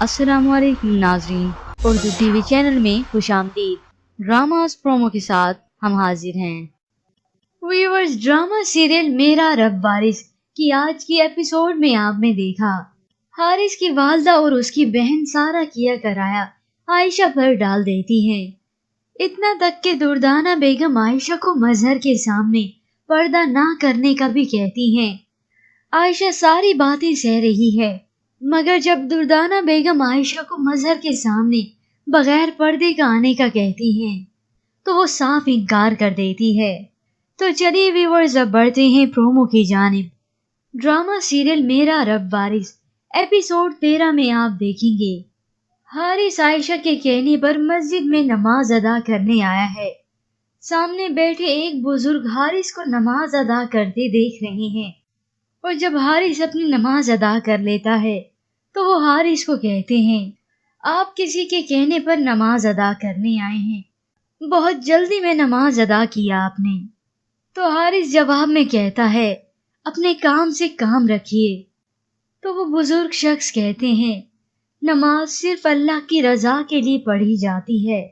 السلام علیکم ناظرین، اردو ٹی وی چینل میں خوش آمدید۔ ڈراماز پرومو کے ساتھ ہم حاضر ہیں۔ ویورز، ڈرامہ سیریل میرا رب وارث کی آج کی ایپیسوڈ میں آپ نے دیکھا حارث کی والدہ اور اس کی بہن سارا کیا کرایا عائشہ پر ڈال دیتی ہیں، اتنا تک کہ دردانہ بیگم عائشہ کو مظہر کے سامنے پردہ نہ کرنے کا بھی کہتی ہیں۔ عائشہ ساری باتیں سہ رہی ہے، مگر جب دردانہ بیگم عائشہ کو مظہر کے سامنے بغیر پردے کا آنے کا کہتی ہیں تو وہ صاف انکار کر دیتی ہے۔ تو چلیے ویورز، اب بڑھتے ہیں پرومو کی جانب۔ ڈرامہ سیریل میرا رب وارث ایپیسوڈ 13 میں آپ دیکھیں گے حارث عائشہ کے کہنے پر مسجد میں نماز ادا کرنے آیا ہے۔ سامنے بیٹھے ایک بزرگ حارث کو نماز ادا کرتے دیکھ رہے ہیں، اور جب حارث اپنی نماز ادا کر لیتا ہے تو وہ حارث کو کہتے ہیں، آپ کسی کے کہنے پر نماز ادا کرنے آئے ہیں، بہت جلدی میں نماز ادا کیا آپ نے۔ تو حارث جواب میں کہتا ہے، اپنے کام سے کام رکھیے۔ تو وہ بزرگ شخص کہتے ہیں، نماز صرف اللہ کی رضا کے لیے پڑھی جاتی ہے،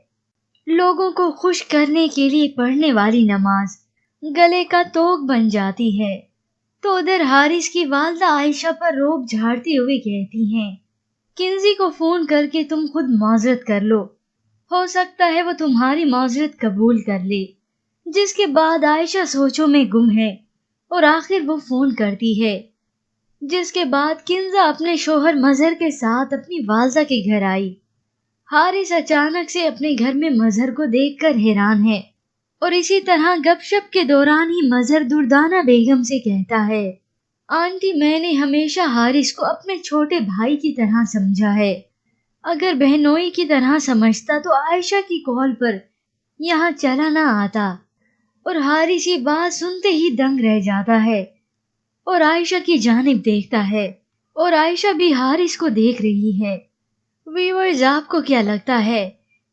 لوگوں کو خوش کرنے کے لیے پڑھنے والی نماز گلے کا توق بن جاتی ہے۔ تو ادھر حارث کی والدہ عائشہ پر روب جھاڑتے ہوئے کہتی ہیں، کنزی کو فون کر کے تم خود معذرت کر لو، ہو سکتا ہے وہ تمہاری معذرت قبول کر لے۔ جس کے بعد عائشہ سوچوں میں گم ہے اور آخر وہ فون کرتی ہے، جس کے بعد کنزا اپنے شوہر مظہر کے ساتھ اپنی والدہ کے گھر آئی۔ حارث اچانک سے اپنے گھر میں مظہر کو دیکھ کر حیران ہے، اور اسی طرح گپ شپ کے دوران ہی مظہر دردانہ بیگم سے کہتا ہے، آنٹی میں نے ہمیشہ حارث کو اپنے چھوٹے بھائی کی طرح سمجھا ہے، اگر بہنوئی کی طرح سمجھتا تو عائشہ کی کال پر یہاں چلا نہ آتا۔ اور حارث یہ بات سنتے ہی دنگ رہ جاتا ہے اور عائشہ کی جانب دیکھتا ہے، اور عائشہ بھی حارث کو دیکھ رہی ہے۔ ویورز، آپ کو کیا لگتا ہے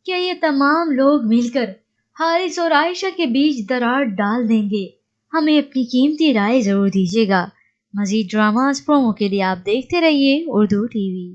کہ یہ تمام لوگ مل کر حارث اور عائشہ کے بیچ دراڑ ڈال دیں گے؟ ہمیں اپنی قیمتی رائے ضرور دیجیے گا۔ مزید ڈراماز پرومو کے لیے آپ دیکھتے رہیے اردو ٹی وی۔